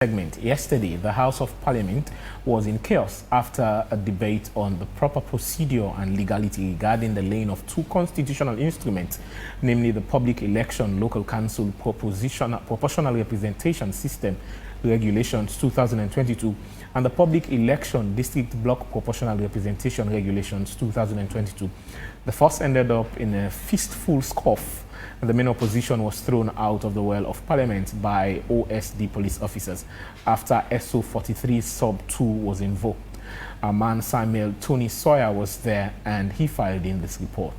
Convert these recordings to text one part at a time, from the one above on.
Segment. Yesterday, the House of Parliament was in chaos after a debate on the proper procedure and legality regarding the laying of two constitutional instruments, namely the Public Election Local Council Proportional Representation System Regulations 2022 and the Public Election District Block Proportional Representation Regulations 2022. The first ended up in a fistful scoff, and the main opposition was thrown out of the well of Parliament by OSD police officers after SO 43 sub 2 was invoked. Our man Samuel Tony Sawyer was there and he filed in this report.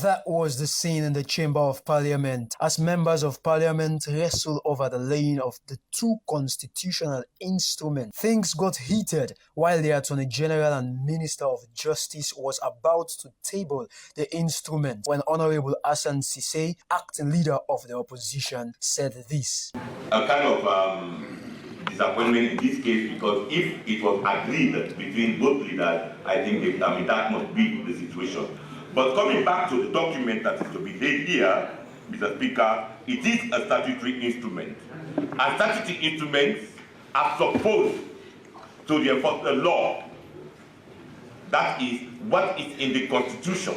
That was the scene in the Chamber of Parliament as members of Parliament wrestled over the laying of the two constitutional instruments. Things got heated while the Attorney General and Minister of Justice was about to table the instrument when Honorable Hassan Sise, acting leader of the opposition, said this. A kind of disappointment in this case, because if it was agreed between both leaders, I think that must be the situation. But coming back to the document that is to be laid here, Mr. Speaker, it is a statutory instrument. And statutory instruments are supposed to enforce the law. That is what is in the Constitution.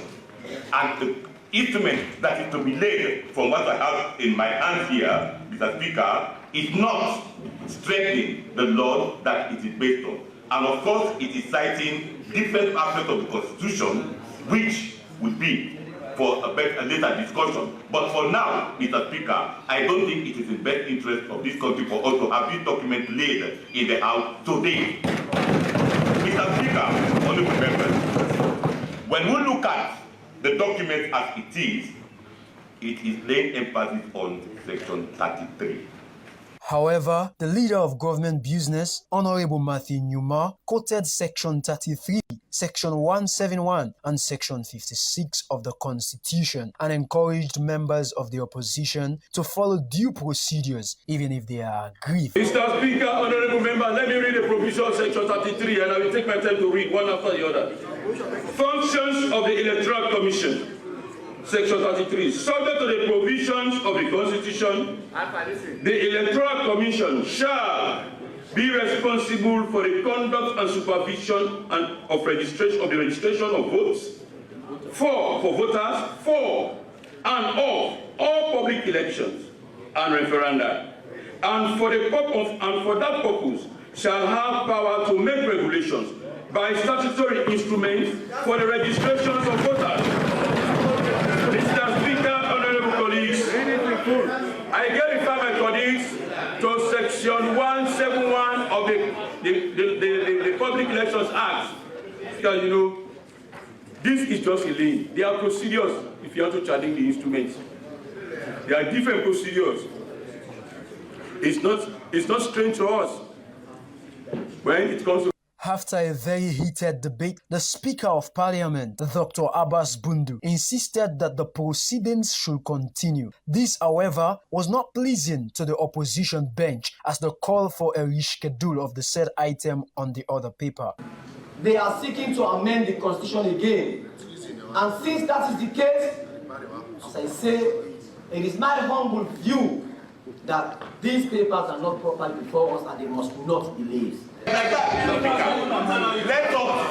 And the instrument that is to be laid, from what I have in my hands here, Mr. Speaker, is not strengthening the law that it is based on. And of course, it is citing different aspects of the Constitution, which would be for a later discussion. But for now, Mr. Speaker, I don't think it is in the best interest of this country for us to have this document laid in the House today. Mr. Speaker, honorable members, when we look at the document as it is laying emphasis on Section 33. However, the leader of government business, Honorable Matthew Newma, quoted Section 33, Section 171 and Section 56 of the Constitution and encouraged members of the opposition to follow due procedures even if they are aggrieved. Mr. Speaker, honorable member, let me read the provision of Section 33 and I will take my time to read one after the other. Functions of the Electoral Commission. Section 33. Subject to the provisions of the Constitution, the Electoral Commission shall be responsible for the conduct and supervision of the registration of votes for voters for and of all public elections and referenda, and for that purpose shall have power to make regulations by statutory instruments for the registrations of voters. Mr. Speaker, honorable colleagues, I verify my colleagues to Section 171 of the Public Elections Act. Because, you know, this is just a lane. There are procedures if you want to challenge the instruments. There are different procedures. It's not strange to us when it comes to. After a very heated debate, the Speaker of Parliament, Dr. Abbas Bundu, insisted that the proceedings should continue. This, however, was not pleasing to the opposition bench as the call for a reschedule of the said item on the other paper. They are seeking to amend the Constitution again. And since that is the case, as I say, it is my humble view that these papers are not properly before us and they must not be released. Like that, Mr. Speaker. Let us,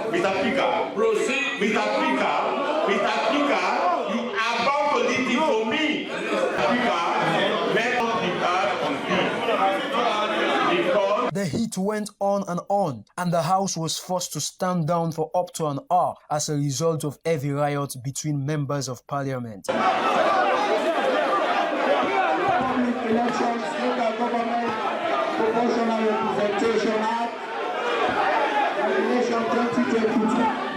Mr. Speaker, proceed. Mr. Speaker, you are bound to leave it for me. Speaker, let us depart on this. The heat went on, and the House was forced to stand down for up to an hour as a result of heavy riots between members of Parliament. Elections, local government, Proportional Representation Act, Regulation 2022.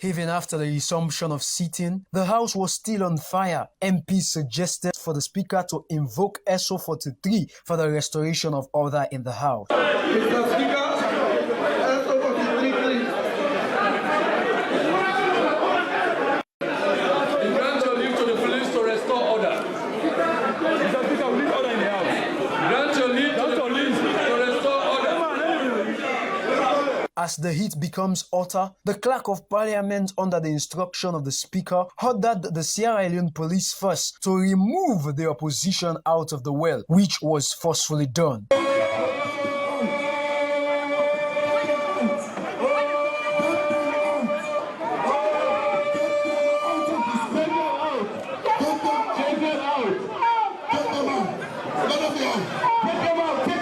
Even after the resumption of sitting, the House was still on fire. MPs suggested for the Speaker to invoke SO 43 for the restoration of order in the House. Mr. Speaker, SO 43, please. As the heat becomes hotter, the clerk of parliament, under the instruction of the speaker, ordered the Sierra Leone police first to remove the opposition out of the well, which was forcefully done.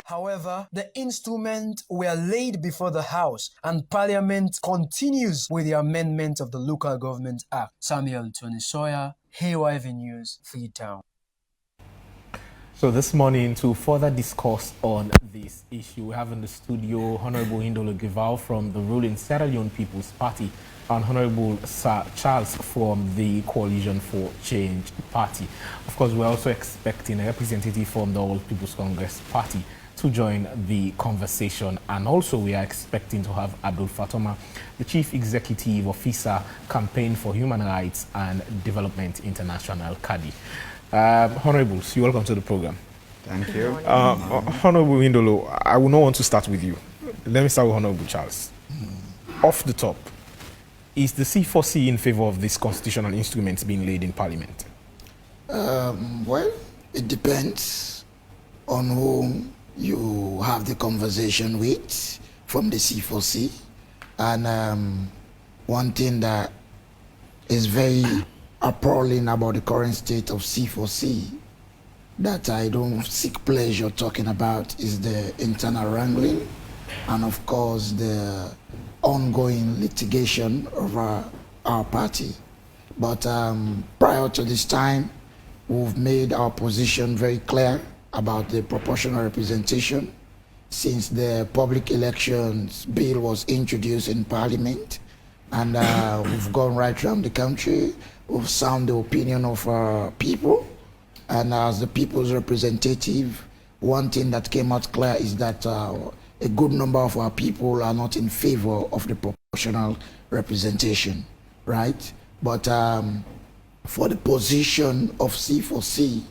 However, the instruments were laid before the House, and Parliament continues with the amendment of the Local Government Act. Samuel Tony Sawyer, HYV News, Freetown. So this morning, to further discuss on this issue, we have in the studio Honorable Indolo Gival from the ruling Sierra Leone People's Party and Honorable Sir Charles from the Coalition for Change Party. Of course, we're also expecting a representative from the All People's Congress Party to join the conversation, and also we are expecting to have Abdul Fatoma, the Chief Executive Officer, Campaign for Human Rights and Development International, CADI. Honorables, you're welcome to the program. Thank you. Honorable Indolo, I will not want to start with you. Let me start with Honorable Charles. Off the top, is the C4C in favor of this constitutional instruments being laid in Parliament? Well, it depends on whom you have the conversation with from the C4C. And one thing that is very appalling about the current state of C4C that I don't seek pleasure talking about is the internal wrangling and of course the ongoing litigation of our party. But prior to this time, we've made our position very clear about the proportional representation since the public elections bill was introduced in Parliament, and we've gone right around the country. We've sounded the opinion of our people, and as the people's representative, one thing that came out clear is that a good number of our people are not in favor of the proportional representation, right? But for the position of C4C,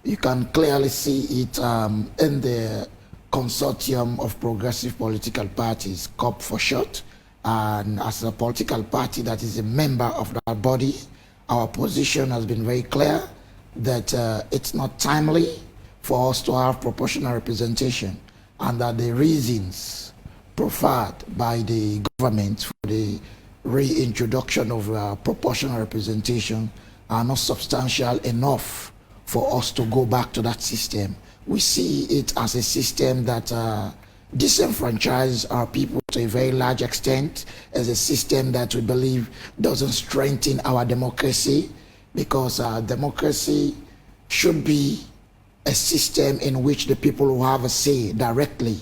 you can clearly see it in the consortium of progressive political parties, COP for short, and as a political party that is a member of that body, our position has been very clear that it's not timely for us to have proportional representation, and that the reasons proffered by the government for the reintroduction of proportional representation are not substantial enough for us to go back to that system. We see it as a system that disenfranchises our people to a very large extent, as a system that we believe doesn't strengthen our democracy, because democracy should be a system in which the people will have a say directly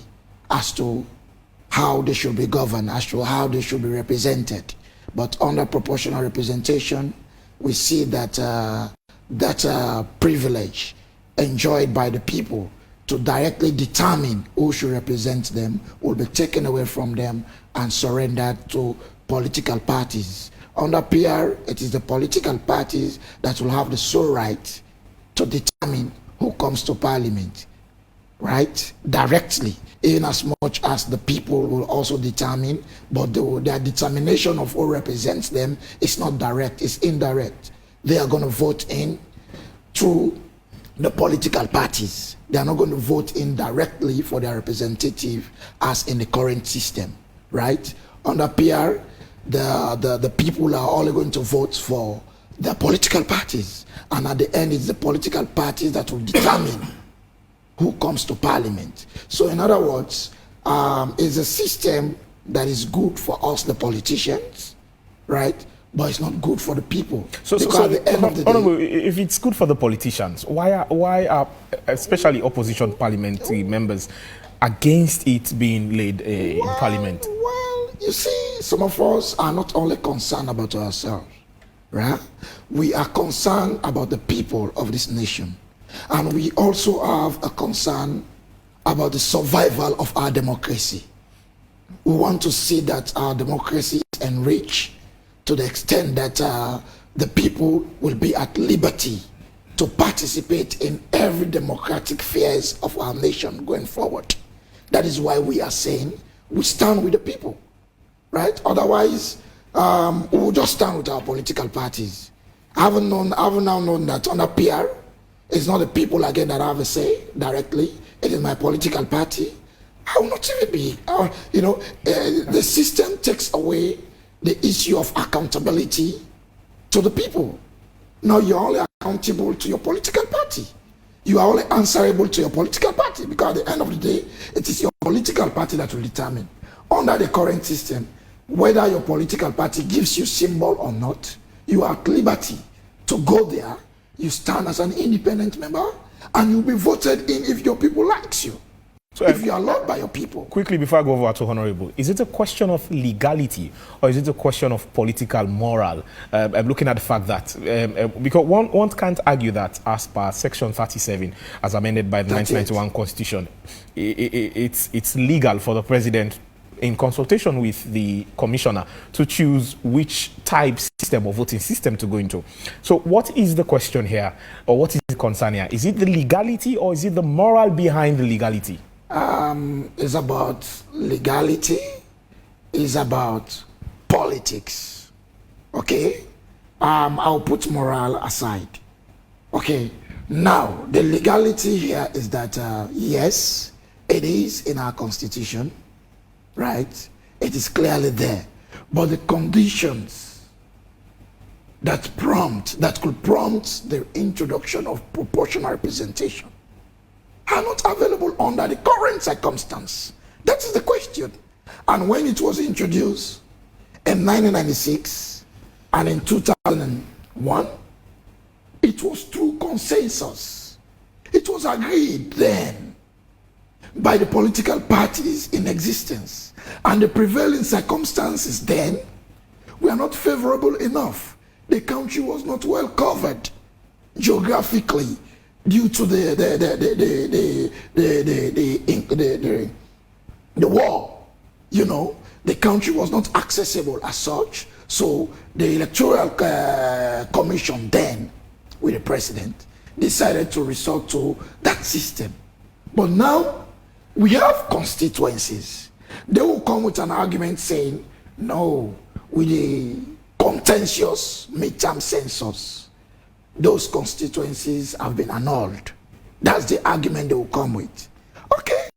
as to how they should be governed, as to how they should be represented. But under proportional representation, we see that that privilege enjoyed by the people to directly determine who should represent them will be taken away from them and surrendered to political parties. Under PR, it is the political parties that will have the sole right to determine who comes to Parliament, right? Directly, in as much as the people will also determine, but their determination of who represents them is not direct, it's indirect. They are going to vote in through the political parties. They are not going to vote in directly for their representative as in the current system, right? Under PR, the people are only going to vote for the political parties. And at the end, it's the political parties that will determine who comes to Parliament. So in other words, it's a system that is good for us, the politicians, right? But it's not good for the people. So at the end of the day, if it's good for the politicians, why are especially opposition parliamentary members against it being laid in Parliament? Well, you see, some of us are not only concerned about ourselves, right? We are concerned about the people of this nation. And we also have a concern about the survival of our democracy. We want to see that our democracy is enriched to the extent that the people will be at liberty to participate in every democratic affairs of our nation going forward. That is why we are saying we stand with the people. right? Otherwise, we'll just stand with our political parties. I have now known that under PR, it's not the people again that have a say directly. It is my political party. I will not even be, the system takes away the issue of accountability to the people. Now you're only accountable to your political party. You are only answerable to your political party, because at the end of the day, it is your political party that will determine, under the current system, whether your political party gives you symbol or not. You are at liberty to go there. You stand as an independent member, and you'll be voted in if your people likes you. So if you are loved by your people. Quickly, before I go over to Honorable, is it a question of legality or is it a question of political moral? I'm looking at the fact that, because one can't argue that as per Section 37, as amended by the 1991 Constitution, it's legal for the president, in consultation with the commissioner, to choose which type system or voting system to go into. So what is the question here, or what is the concern here? Is it the legality or is it the moral behind the legality? It's about legality, it's about politics, okay? I'll put moral aside, okay? Now, the legality here is that, yes, it is in our constitution, right? It is clearly there, but the conditions that could prompt the introduction of proportional representation are not available under the current circumstance. That is the question. And when it was introduced in 1996 and in 2001, it was through consensus. It was agreed then by the political parties in existence, and the prevailing circumstances then were not favorable enough. The country was not well covered geographically due to the war. You know, the country was not accessible as such. So the Electoral Commission then, with the president, decided to resort to that system. But now we have constituencies. They will come with an argument saying, no, with the contentious midterm census, those constituencies have been annulled. That's the argument they will come with. Okay,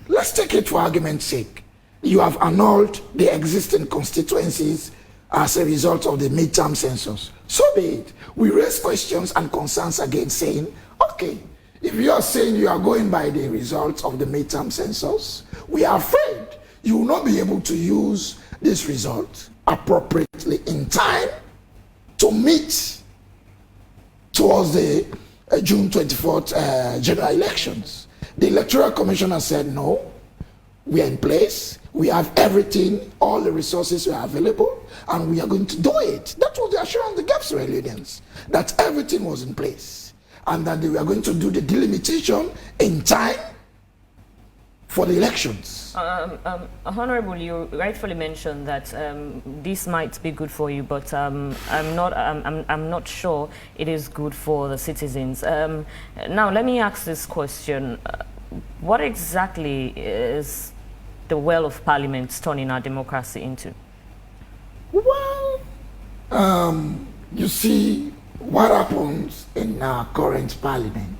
let's take it for argument's sake. You have annulled the existing constituencies as a result of the midterm census. So be it. We raise questions and concerns again, saying, okay, if you are saying you are going by the results of the midterm census, we are afraid you will not be able to use this result appropriately in time to meet towards the June 24th general elections. The Electoral Commission has said, no, we are in place, we have everything, all the resources are available, and we are going to do it. That was the assurance they gave Sierra Leoneans, that everything was in place, and that they were going to do the delimitation in time for the elections. Honorable, you rightfully mentioned that this might be good for you, but I'm not sure it is good for the citizens. Now, let me ask this question: what exactly is the well of Parliament turning our democracy into? Well, you see, what happens in our current Parliament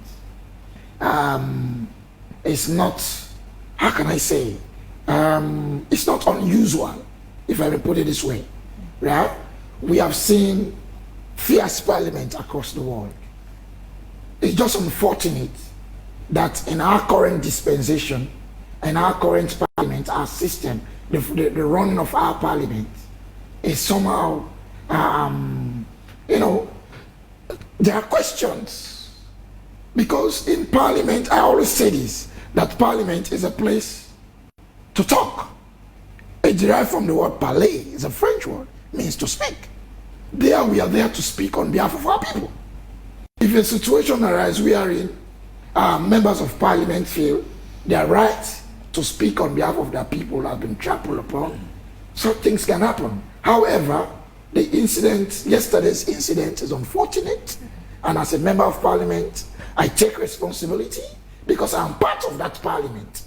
is not, how can I say, it's not unusual, if I may put it this way, right? We have seen fierce parliament across the world. It's just unfortunate that in our current dispensation, in our current parliament, our system, the running of our parliament is somehow, there are questions. Because in parliament, I always say this, that parliament is a place to talk. It derived from the word parler, it's a French word, means to speak. There we are there to speak on behalf of our people. If a situation arises wherein members of parliament feel their right to speak on behalf of their people have been trampled upon, so things can happen. However, the incident, yesterday's incident, is unfortunate, and as a member of parliament, I take responsibility because I'm part of that parliament.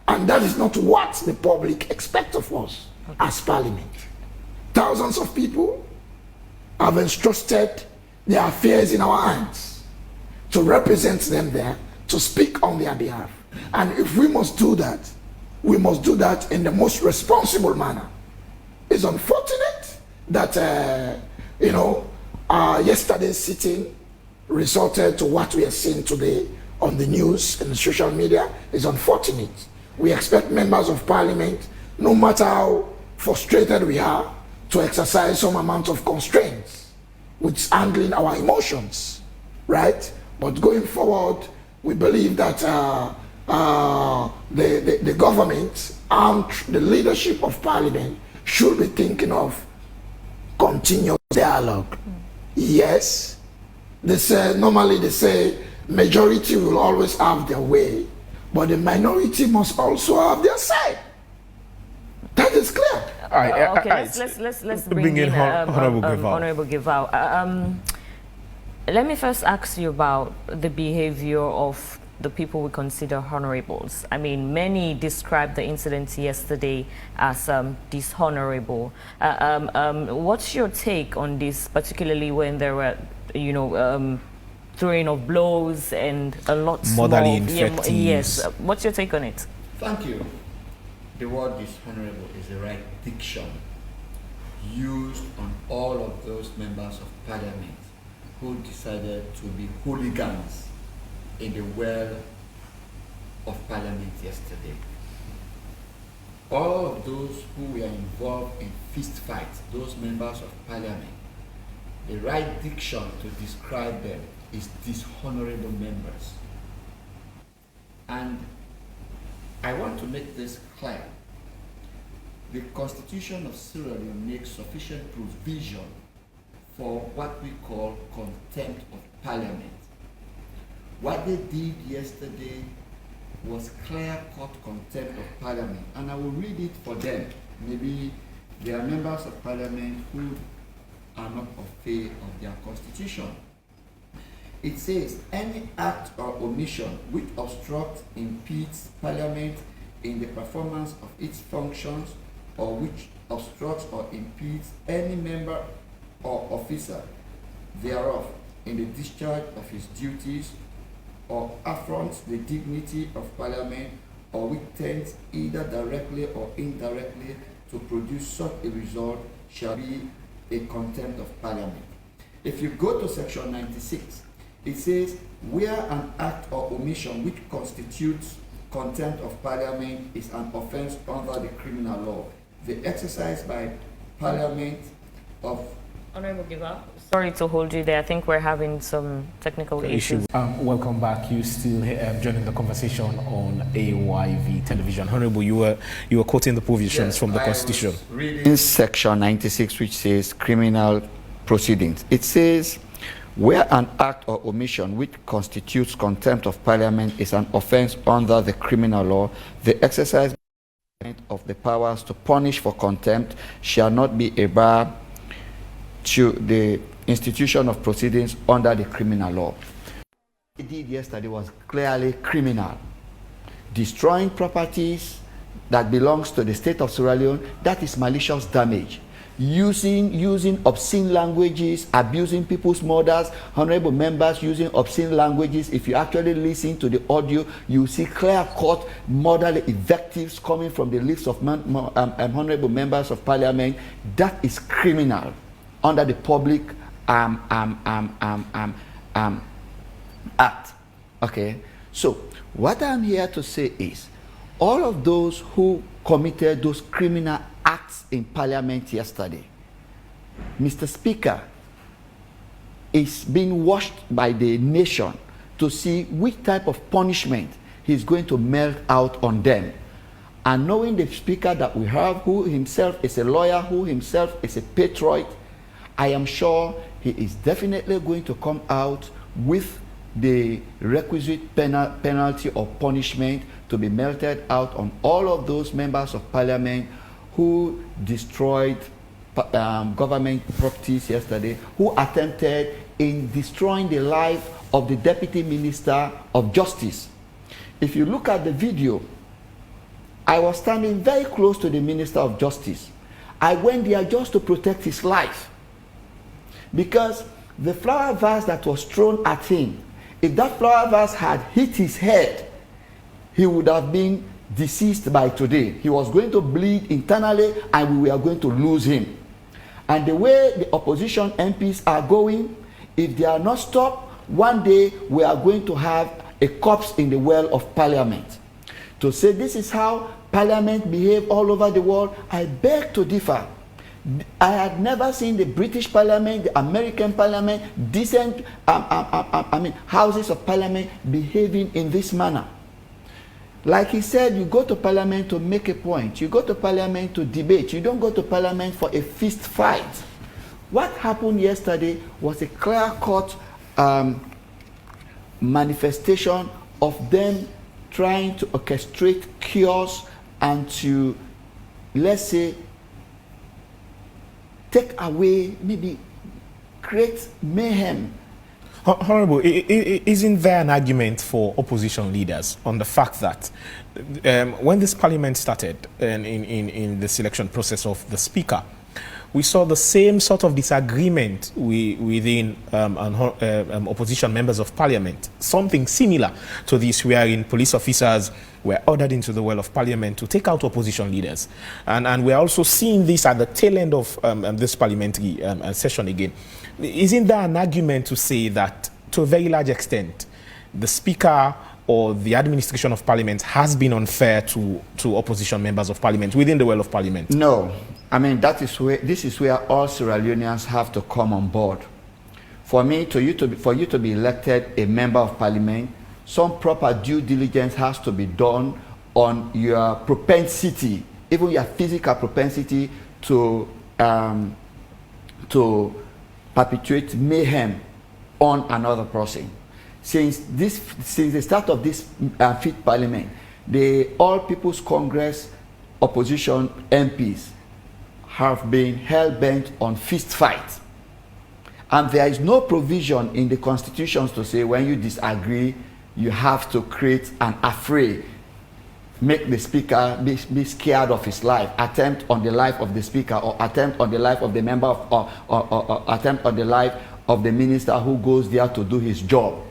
And that is not what the public expect of us. as Parliament. Thousands of people have entrusted their affairs in our hands to represent them there, to speak on their behalf. And if we must do that, we must do that in the most responsible manner. It's unfortunate that, yesterday's sitting resulted to what we are seeing today on the news and the social media. Is unfortunate. We expect members of Parliament, no matter how frustrated we are, to exercise some amount of constraints with handling our emotions, right? But going forward, we believe that the government and the leadership of Parliament should be thinking of continuous dialogue. Yes, normally they say majority will always have their way, but the minority must also have their side. That is clear. Let's bring in Honorable Givao. Let me first ask you about the behavior of the people we consider honorables. I mean, many described the incident yesterday as dishonorable. What's your take on this, particularly when there were, throwing of blows and a lot more? Motherly invectives. Yes. What's your take on it? Thank you. The word dishonorable is the right diction used on all of those members of Parliament who decided to be hooligans in the well of Parliament yesterday. All of those who were involved in fist fights, those members of Parliament, the right diction to describe them is dishonorable members. And I want to make this clear. The Constitution of Sierra Leone makes sufficient provision for what we call contempt of Parliament. What they did yesterday was clear-cut contempt of Parliament, and I will read it for them. Maybe there are members of Parliament who are not of faith of their Constitution. It says, any act or omission which obstructs, impedes Parliament in the performance of its functions, or which obstructs or impedes any member or officer thereof in the discharge of his duties, or affronts the dignity of Parliament, or which tends either directly or indirectly to produce such a result, shall be a contempt of Parliament. If you go to section 96, it says, where an act or omission which constitutes contempt of Parliament is an offense under the criminal law, the exercise by Parliament of... Honorable Giva, sorry to hold you there. I think we're having some technical issues. Welcome back. You still joining the conversation on AYV television. Honorable, you were quoting the provisions from the Constitution. Reading section 96, which says criminal proceedings. It says, where an act or omission which constitutes contempt of Parliament is an offense under the criminal law, the exercise of the powers to punish for contempt shall not be a bar to the institution of proceedings under the criminal law. What he did yesterday was clearly criminal. Destroying properties that belongs to the state of Sierra Leone, that is malicious damage. Using obscene languages, abusing people's mothers, honorable members using obscene languages. If you actually listen to the audio, you see clear-cut motherly invectives coming from the lips of honorable members of Parliament. That is criminal under the Public Act. Okay, so what I'm here to say is, all of those who committed those criminal acts in Parliament yesterday, Mr. Speaker, is being watched by the nation to see which type of punishment he's going to melt out on them. And knowing the Speaker that we have, who himself is a lawyer, who himself is a patriot, I am sure he is definitely going to come out with the requisite penalty or punishment to be melted out on all of those members of Parliament who destroyed government properties yesterday, who attempted in destroying the life of the Deputy Minister of Justice. If you look at the video, I was standing very close to the Minister of Justice I went there just to protect his life. Because the flower vase that was thrown at him, if that flower vase had hit his head, he would have been deceased by today. He was going to bleed internally and we were going to lose him. And the way the opposition MPs are going, if they are not stopped, one day we are going to have a corpse in the well of parliament. To say this is how parliament behave all over the world, I beg to differ. I had never seen the British parliament, the American parliament, decent houses of parliament behaving in this manner. Like he said, you go to parliament to make a point. You go to parliament to debate. You don't go to parliament for a fist fight. What happened yesterday was a clear-cut manifestation of them trying to orchestrate chaos and to, let's say, take away, maybe create mayhem. Honorable, isn't there an argument for opposition leaders on the fact that when this parliament started in the selection process of the speaker, we saw the same sort of disagreement within opposition members of parliament, something similar to this, wherein police officers were ordered into the well of parliament to take out opposition leaders. And we're also seeing this at the tail end of this parliamentary session again. Isn't there an argument to say that, to a very large extent, the speaker or the administration of parliament has been unfair to opposition members of parliament within the well of parliament? No. I mean, this is where all Sierra Leoneans have to come on board. For you to be elected a member of parliament, some proper due diligence has to be done on your propensity, even your physical propensity to perpetuate mayhem on another person. Since the start of this fifth parliament, the All People's Congress opposition MPs have been hell-bent on fist fight. And there is no provision in the constitutions to say when you disagree, you have to create an affray, make the speaker be scared of his life, attempt on the life of the speaker, or attempt on the life of the member or attempt on the life of the minister who goes there to do his job.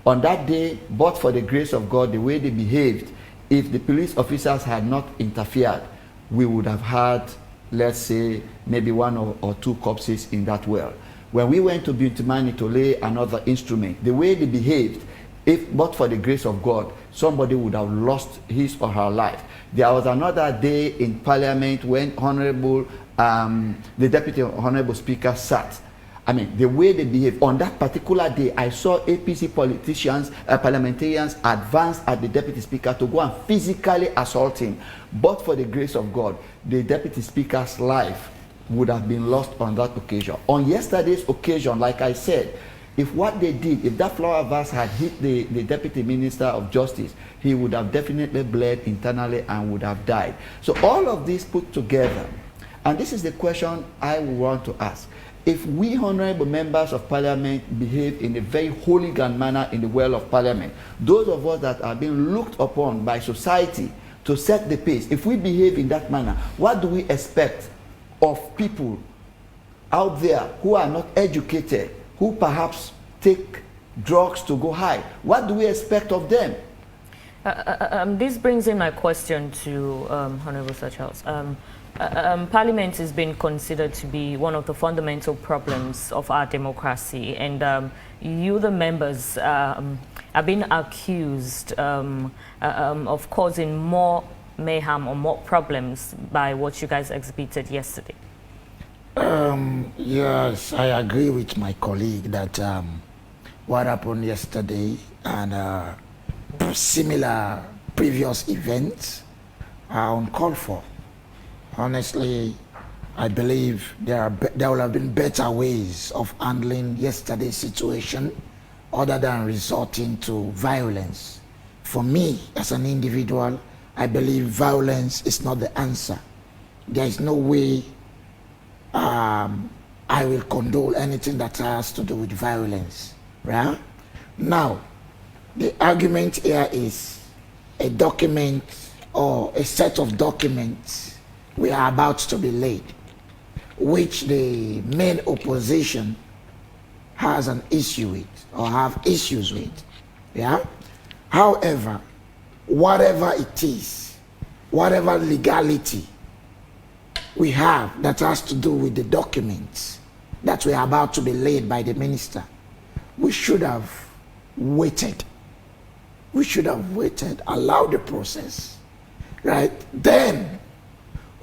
On that day, but for the grace of God, the way they behaved, if the police officers had not interfered, we would have had, let's say, maybe one or two corpses in that well. When we went to Buntimani to lay another instrument, the way they behaved, if but for the grace of God, somebody would have lost his or her life. There was another day in Parliament when the Deputy Honorable Speaker sat. I mean, the way they behaved on that particular day, I saw APC politicians, parliamentarians advance at the Deputy Speaker to go and physically assault him. But for the grace of God, the Deputy Speaker's life would have been lost on that occasion. On yesterday's occasion, like I said, if what they did, if that flower vase had hit the Deputy Minister of Justice, he would have definitely bled internally and would have died. So all of this put together, and this is the question I want to ask. If we honorable members of parliament behave in a very hooligan manner in the well of parliament, those of us that are being looked upon by society to set the pace, if we behave in that manner, what do we expect of people out there who are not educated, who perhaps take drugs to go high? What do we expect of them? This brings in my question to Honorable Sir Charles. Parliament has been considered to be one of the fundamental problems of our democracy, and you, the members, are being accused of causing more mayhem or more problems by what you guys exhibited yesterday. Yes, I agree with my colleague that what happened yesterday and similar previous events are uncalled for. Honestly, I believe there will have been better ways of handling yesterday's situation other than resorting to violence. For me, as an individual, I believe violence is not the answer. There is no way I will condone anything that has to do with violence. Right? Now, the argument here is a document or a set of documents we are about to be laid. which the main opposition has an issue with or have issues with. Yeah. However, whatever it is, whatever legality we have that has to do with the documents that were about to be laid by the minister, we should have waited. We should have waited, allowed the process, right? Then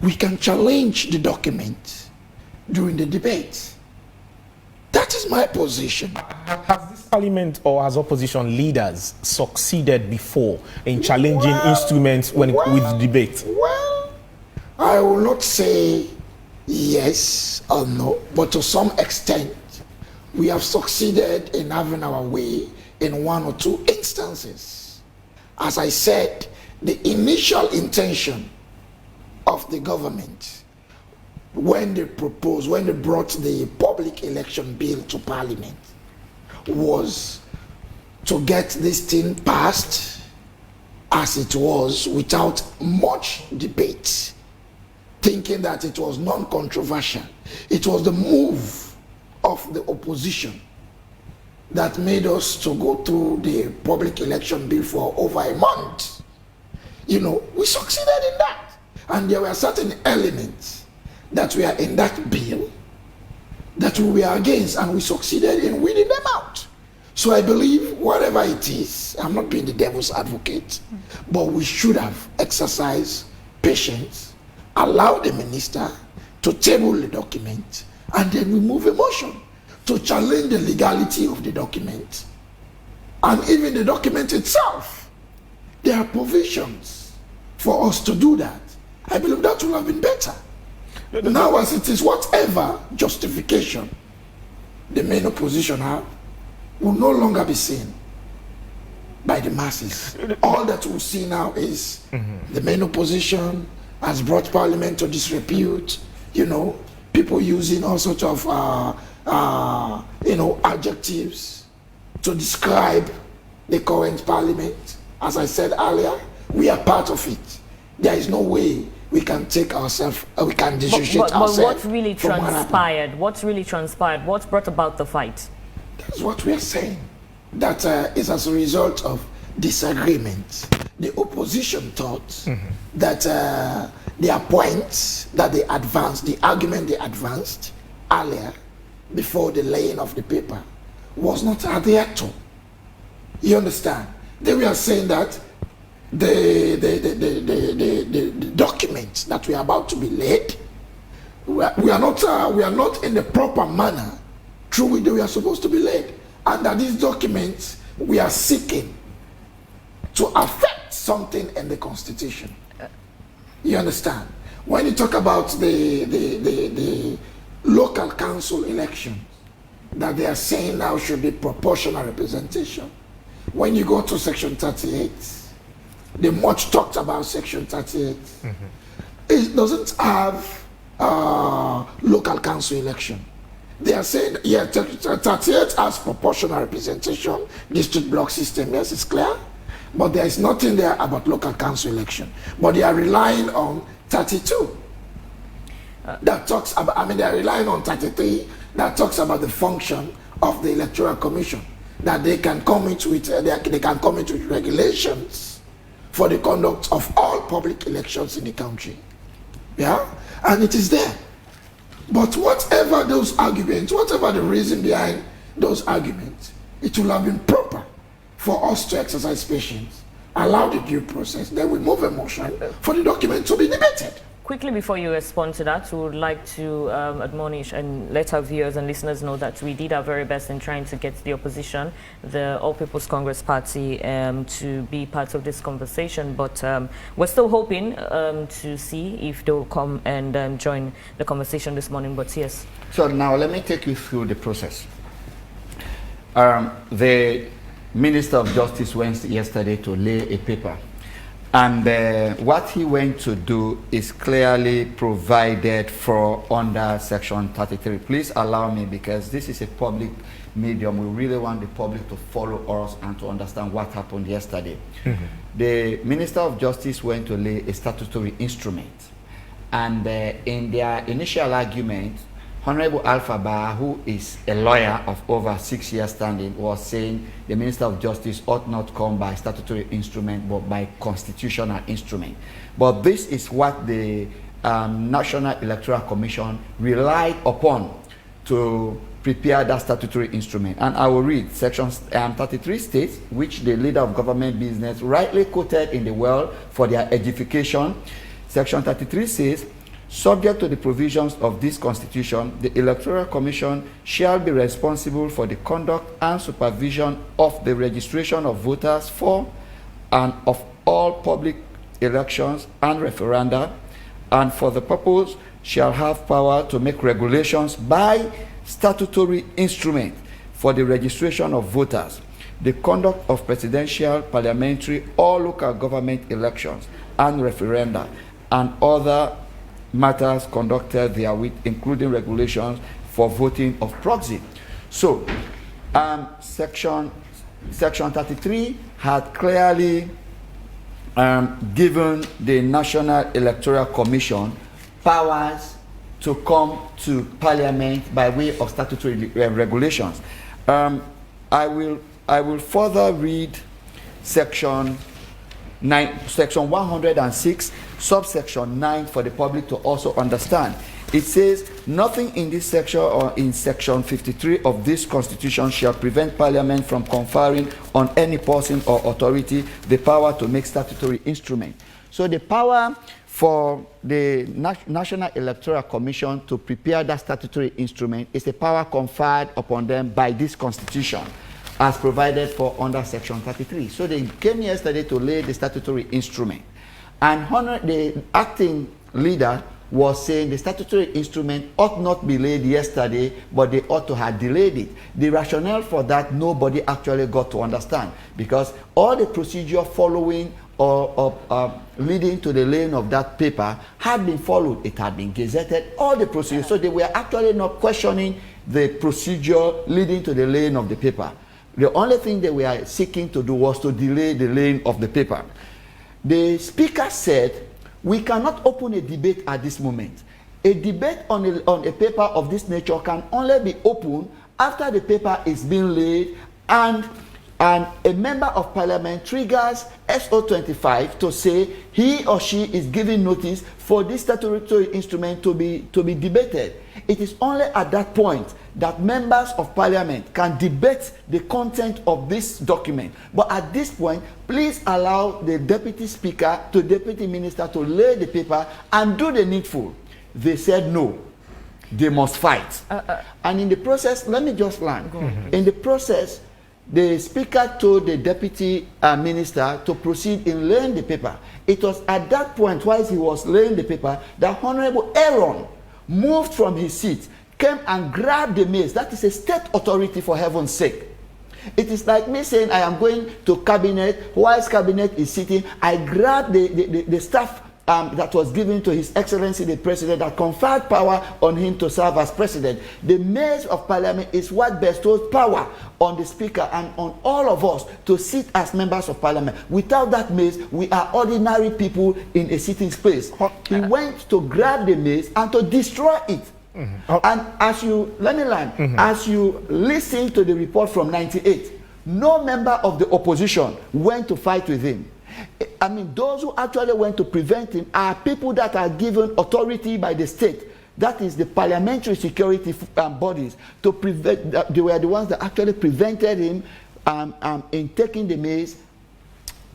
we can challenge the document during the debate. That is my position. Has this parliament or has opposition leaders succeeded before in challenging instruments with debate? Well, I will not say yes or no, but to some extent, we have succeeded in having our way in one or two instances. As I said, the initial intention of the government when they brought the public election bill to parliament was to get this thing passed as it was without much debate, thinking that it was non-controversial. It was the move of the opposition that made us to go through the public election bill for over a month. You know, we succeeded in that. And there were certain elements that were in that bill that we were against, and we succeeded in weeding them out. So I believe whatever it is, I'm not being the devil's advocate, but we should have exercised patience, allow the minister to table the document, and then we move a motion to challenge the legality of the document. And even the document itself, there are provisions for us to do that. I believe that would have been better. Now as it is, whatever justification the main opposition have will no longer be seen by the masses. All that we'll see now is the main opposition has brought parliament to disrepute, you know, people using all sorts of adjectives to describe the current parliament. As I said earlier, we are part of it. There is no way we can take ourselves, we can dissociate ourselves. But what really transpired? What really transpired? What brought about the fight? That's what we are saying. That is as a result of disagreements. The opposition thought that their points that they advanced, the argument they advanced earlier, before the laying of the paper, was not adhered to. You understand? They were saying that the documents that we are about to be laid, we are not in the proper manner through which they were supposed to be laid, and that these documents we are seeking to affect something in the constitution. You understand? When you talk about the local council elections, that they are saying now should be proportional representation. When you go to section 38, the much talked about section 38, it doesn't have local council election. They are saying, yeah, 38 has proportional representation, district block system, yes, it's clear. But there is nothing there about local council election. But they are relying on 32. That talks about, I mean, they are relying on 33 that talks about the function of the Electoral Commission. That they can come into it, they can come into regulations for the conduct of all public elections in the country. Yeah? And it is there. But whatever those arguments, whatever the reason behind those arguments, it will have been proper for us to exercise patience, allow the due process, then we move a motion for the document to be debated. Quickly before you respond to that, we would like to admonish and let our viewers and listeners know that we did our very best in trying to get the opposition, the All People's Congress Party, to be part of this conversation. But we're still hoping to see if they'll come and join the conversation this morning. But yes. So now let me take you through the process. The Minister of Justice went yesterday to lay a paper. And what he went to do is clearly provided for under Section 33. Please allow me, because this is a public medium. We really want the public to follow us and to understand what happened yesterday. The Minister of Justice went to lay a statutory instrument. And in their initial argument, Honorable Alphaba, who is a lawyer of over 6 years standing, was saying the Minister of Justice ought not come by statutory instrument but by constitutional instrument. But this is what the National Electoral Commission relied upon to prepare that statutory instrument. And I will read section 33 states, which the leader of government business rightly quoted in the world for their edification. Section 33 says, subject to the provisions of this Constitution, the Electoral Commission shall be responsible for the conduct and supervision of the registration of voters for and of all public elections and referenda, and for the purpose shall have power to make regulations by statutory instrument for the registration of voters, the conduct of presidential, parliamentary, or local government elections and referenda, and other matters conducted therewith, including regulations for voting of proxy. So, section 33 had clearly given the National Electoral Commission powers to come to Parliament by way of statutory regulations. I will further read section 106, subsection 9, for the public to also understand. It says, nothing in this section or in section 53 of this Constitution shall prevent Parliament from conferring on any person or authority the power to make statutory instrument. So the power for the National Electoral Commission to prepare that statutory instrument is a power conferred upon them by this Constitution, as provided for under section 33. So they came yesterday to lay the statutory instrument. And the acting leader was saying the statutory instrument ought not be laid yesterday, but they ought to have delayed it. The rationale for that, nobody actually got to understand, because all the procedure following or leading to the laying of that paper had been followed. It had been gazetted, all the procedures. So they were actually not questioning the procedure leading to the laying of the paper. The only thing they were seeking to do was to delay the laying of the paper. The speaker said, we cannot open a debate at this moment. A debate on a paper of this nature can only be opened after the paper is being laid and a member of Parliament triggers SO25 to say he or she is giving notice for this statutory instrument to be debated. It is only at that point that members of Parliament can debate the content of this document. But at this point, please allow the Deputy Speaker to Deputy Minister to lay the paper and do the needful. They said no. They must fight. And in the process, let me just land. In the process, the Speaker told the Deputy Minister to proceed in laying the paper. It was at that point, whilst he was laying the paper, that Honorable Aaron moved from his seat, came and grabbed the mace. That is a state authority, for heaven's sake. It is like me saying I am going to cabinet, whilst cabinet is sitting, I grab the staff that was given to His Excellency the President, that conferred power on him to serve as President. The mace of Parliament is what bestows power on the Speaker and on all of us to sit as members of Parliament. Without that mace, we are ordinary people in a sitting space. He went to grab the mace and to destroy it. And as you, let me land, as you listen to the report from 98, no member of the opposition went to fight with him. I mean, those who actually went to prevent him are people that are given authority by the state. That is the parliamentary security bodies to prevent. They were the ones that actually prevented him in taking the mace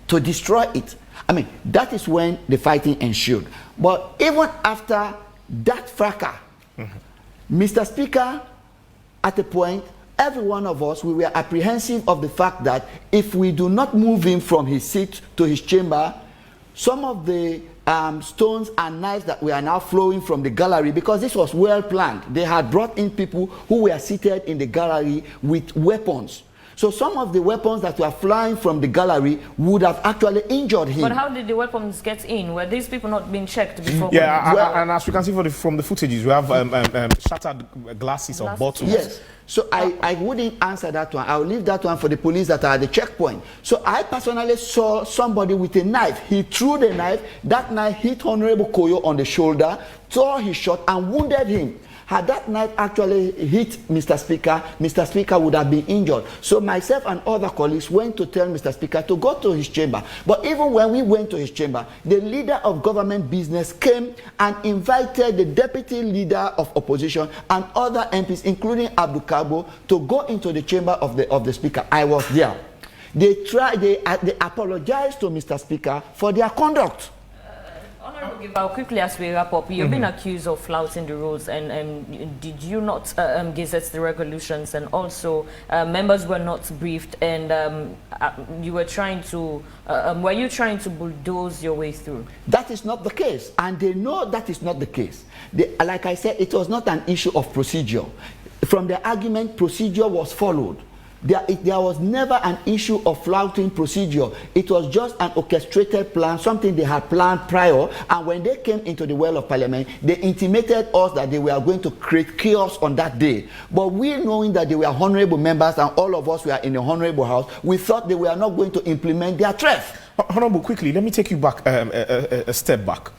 to destroy it. I mean, that is when the fighting ensued. But even after that fracas, Mr. Speaker, at a point, every one of us, we were apprehensive of the fact that if we do not move him from his seat to his chamber, some of the stones and knives that were now flowing from the gallery, because this was well planned, they had brought in people who were seated in the gallery with weapons. So some of the weapons that were flying from the gallery would have actually injured him. But how did the weapons get in? Were these people not being checked before? Yeah, and as we can see from the footages, we have shattered glasses of bottles. Yes. So I wouldn't answer that one. I'll leave that one for the police that are at the checkpoint. So I personally saw somebody with a knife. He threw the knife. That knife hit Honorable Koyo on the shoulder, tore his shot, and wounded him. Had that knife actually hit Mr. Speaker would have been injured. So myself and other colleagues went to tell Mr. Speaker to go to his chamber. But even when we went to his chamber, the leader of government business came and invited the deputy leader of opposition and other MPs, including Abdul Kabo, to go into the chamber of the Speaker. I was there. They apologized to Mr. Speaker for their conduct. Honorable Gibao, quickly as we wrap up, you've been accused of flouting the rules, and did you not gazette the resolutions, and also members were not briefed, and you were trying to, were you trying to bulldoze your way through? That is not the case, and they know that is not the case. Like I said, it was not an issue of procedure. From the argument, procedure was followed. There was never an issue of flouting procedure. It was just an orchestrated plan, something they had planned prior, and when they came into the well of Parliament, they intimated us that they were going to create chaos on that day. But we, knowing that they were honorable members and all of us were in the honorable house, we thought they were not going to implement their threat. Honorable, quickly, let me take you back a step back.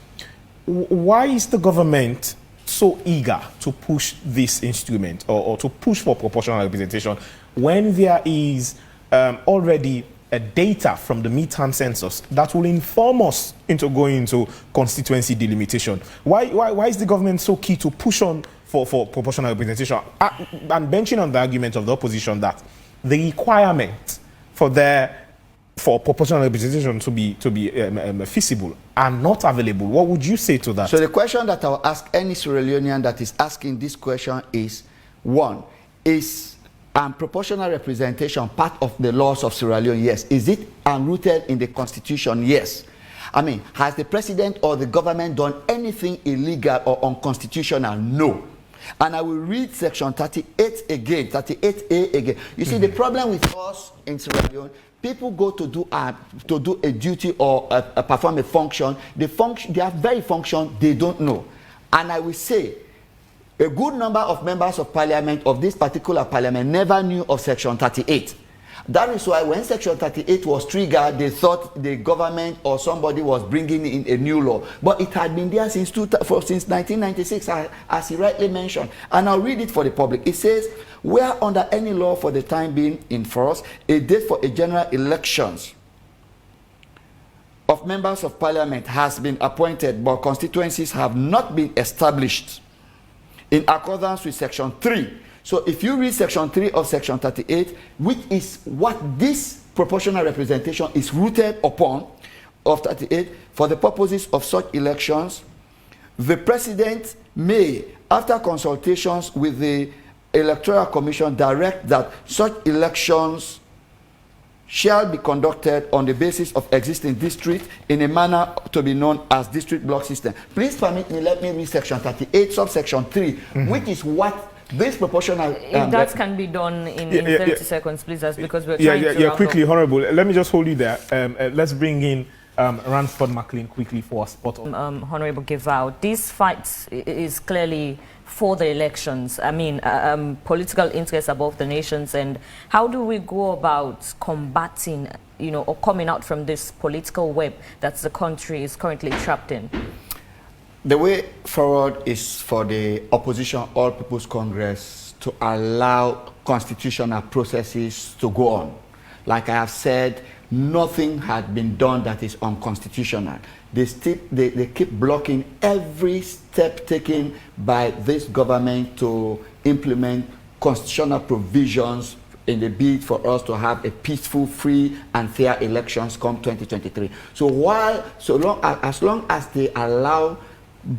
Why is the government so eager to push this instrument or to push for proportional representation when there is already a data from the midterm census that will inform us into going into constituency delimitation? Why is the government so keen to push on for proportional representation? And benching on the argument of the opposition that the requirement for proportional representation to be feasible are not available. What would you say to that? So the question that I'll ask any Sierra Leonean that is asking this question is, one, is proportional representation part of the laws of Sierra Leone? Yes. Is it rooted in the constitution? Yes. I mean, has the president or the government done anything illegal or unconstitutional? No. And I will read section 38 again, 38A again. You see, the problem with us in Sierra Leone, people go to do a duty or perform a function. Their very function they don't know. And I will say, a good number of members of parliament of this particular parliament never knew of section 38. That is why when section 38 was triggered, they thought the government or somebody was bringing in a new law. But it had been there since 1996, as he rightly mentioned. And I'll read it for the public. It says, where under any law for the time being in force, a date for a general elections of members of parliament has been appointed, but constituencies have not been established in accordance with section 3. So if you read section 3 of section 38, which is what this proportional representation is rooted upon, of 38, for the purposes of such elections, the president may, after consultations with the Electoral Commission, direct that such elections shall be conducted on the basis of existing district in a manner to be known as district block system. Please permit me, let me read section 38, subsection 3, which is what this proportional... if that can be done in 30 seconds, please, because we're trying to... Quickly, Honorable, let me just hold you there. Let's bring in Ransford McLean quickly for a spot on. Honorable Givao, this fight is clearly for the elections. I mean, political interests above the nations, and how do we go about combating, or coming out from this political web that the country is currently trapped in? The way forward is for the opposition, All People's Congress, to allow constitutional processes to go on. Like I have said, nothing had been done that is unconstitutional. They keep blocking every step taken by this government to implement constitutional provisions in the bid for us to have a peaceful, free and fair elections come 2023. As long as they allow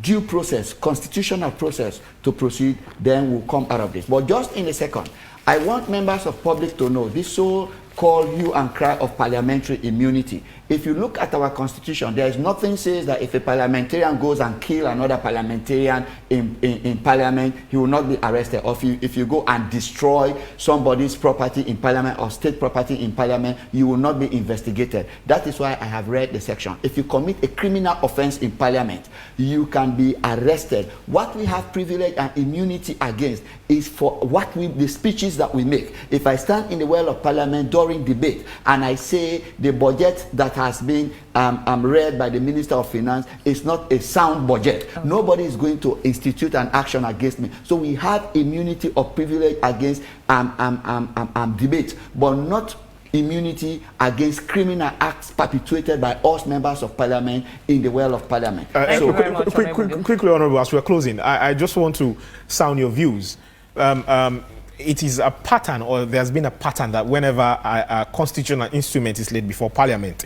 due process, constitutional process to proceed, then we'll come out of this. But just in a second, I want members of public to know this so-called hue and cry of parliamentary immunity If you look at our constitution, there is nothing says that if a parliamentarian goes and kill another parliamentarian in parliament, he will not be arrested. Or if you go and destroy somebody's property in parliament or state property in parliament, you will not be investigated. That is why I have read the section. If you commit a criminal offense in parliament, you can be arrested. What we have privilege and immunity against is for the speeches that we make. If I stand in the well of parliament during debate and I say the budget that has been read by the Minister of Finance is not a sound budget, nobody is going to institute an action against me. So we have immunity or privilege against debate, but not immunity against criminal acts perpetrated by us members of parliament in the well of parliament. Quickly, Honorable, as we're closing, I just want to sound your views. It is a pattern, or there's been a pattern, that whenever a constitutional instrument is laid before parliament,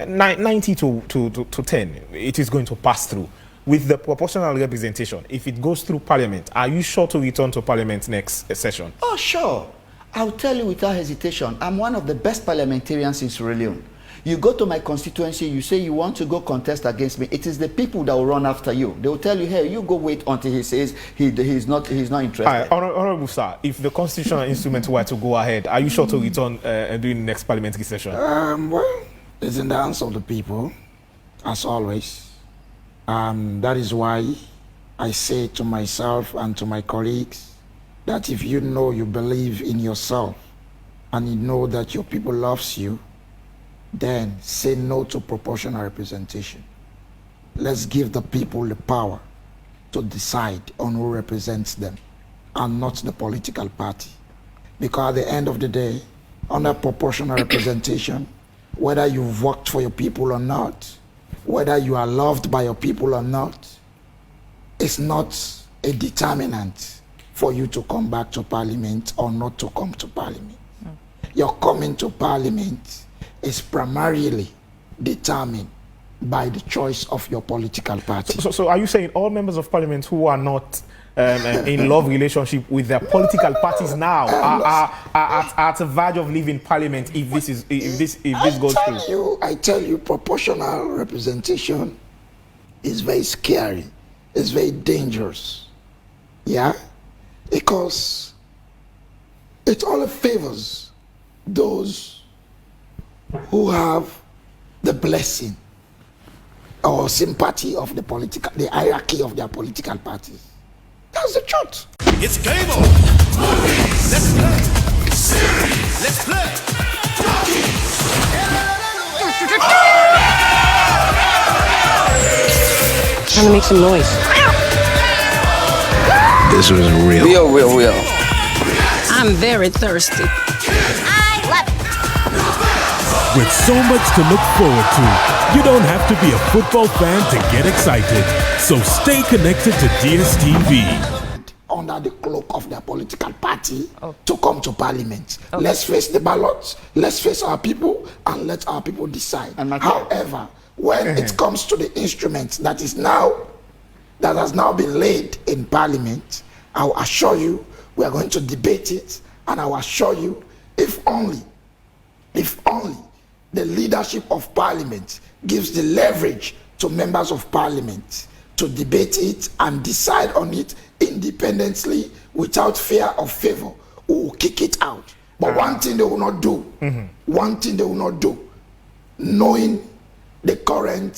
90 to 10, it is going to pass through. With the proportional representation, if it goes through parliament, are you sure to return to parliament next session? Oh, sure. I'll tell you without hesitation, I'm one of the best parliamentarians in Sierra Leone. You go to my constituency, you say you want to go contest against me, it is the people that will run after you. They will tell you, hey, you go wait until he says he's not interested. Right, Honorable Sir, if the constitutional instrument were to go ahead, are you sure to return during the next parliamentary session? Well, it's in the hands of the people, as always. That is why I say to myself and to my colleagues that if you know you believe in yourself and you know that your people loves you, then say no to proportional representation. Let's give the people the power to decide on who represents them and not the political party. Because at the end of the day, under proportional representation, whether you've worked for your people or not, whether you are loved by your people or not, it's not a determinant for you to come back to parliament or not to come to parliament. Your coming to parliament is primarily determined by the choice of your political party. So are you saying all members of parliament who are not in love relationship with their political parties now are at a verge of leaving parliament if this goes through? I tell you, proportional representation is very scary. It's very dangerous. Yeah? Because it only favors those who have the blessing or sympathy of the hierarchy of their political parties. That's the truth. It's game on. Movies. Let's play. Series. Let's play. Time to make some noise. This was real. Real. I'm very thirsty. I love it. With so much to look forward to, you don't have to be a football fan to get excited. So stay connected to DSTV. Under the cloak of their political party to come to parliament. Let's face the ballots, let's face our people, and let our people decide. However, when it comes to the instrument that has now been laid in parliament, I will assure you we are going to debate it, and I will assure you if only the leadership of parliament gives the leverage to members of parliament to debate it and decide on it independently without fear of favor, we will kick it out. But one thing they will not do, knowing the current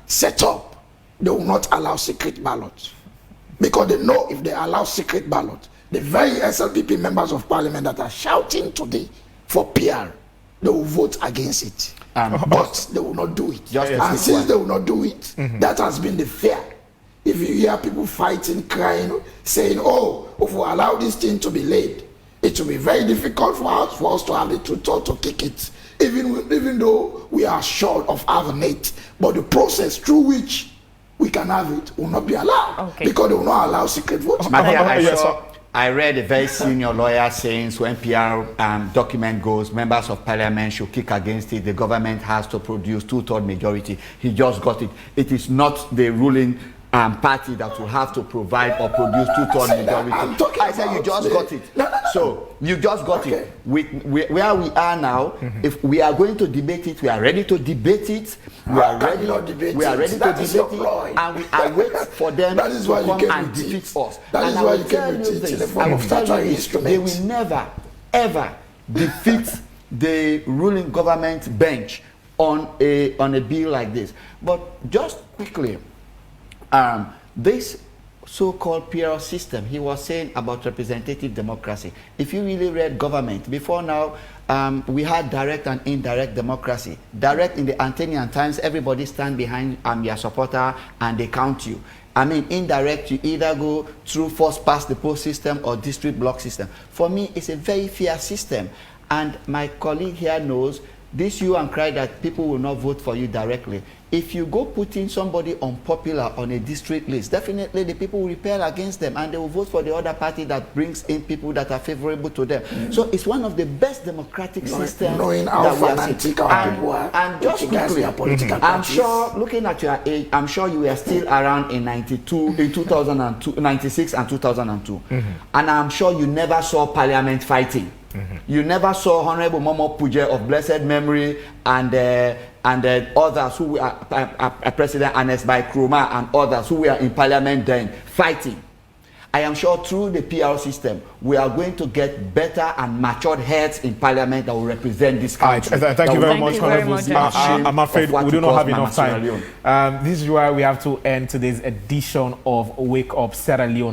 setup, they will not allow secret ballots. Because they know if they allow secret ballots, the very SLPP members of parliament that are shouting today for PR, they will vote against it. But they will not do it. And since they will not do it, that has been the fear. If you hear people fighting, crying, saying, oh, if we allow this thing to be laid, it will be very difficult for us to have the truth to kick it. Even though we are short of having it, but the process through which we can have it will not be allowed because they will not allow secret voting. I read a very senior lawyer saying when PR document goes, members of parliament should kick against it. The government has to produce 2/3 majority. He just got it. It is not the ruling party that will have to provide or produce 2/3 majority. I said you just got it. So you just got it. Where we are now, if we are going to debate it, we are ready to debate it. We are ready to debate it, and we are waiting for them to come and defeat us. And I will tell you this, they will never, ever defeat the ruling government bench on a bill like this. But just quickly, this so-called PR system, he was saying about representative democracy. If you really read government, before now, we had direct and indirect democracy. Direct, in the Athenian times, everybody stand behind your supporter and they count you. I mean, indirect, you either go through first past the post system or district block system. For me, it's a very fair system. And my colleague here knows this hue and cry that people will not vote for you directly. If you go putting somebody unpopular on a district list, definitely the people will repel against them and they will vote for the other party that brings in people that are favorable to them. So it's one of the best democratic systems that we have seen. And just quickly, I'm sure, looking at your age, I'm sure you were still around in 2002, 96 and 2002. And I'm sure you never saw parliament fighting. You never saw Honorable Momo Puje of blessed memory and others who were President Ernest by Koroma and others who were in parliament then fighting. I am sure through the PR system, we are going to get better and matured heads in parliament that will represent this country. Thank you very much, Honorable. I'm afraid we do not have enough time. This is why we have to end today's edition of Wake Up Sierra Leone.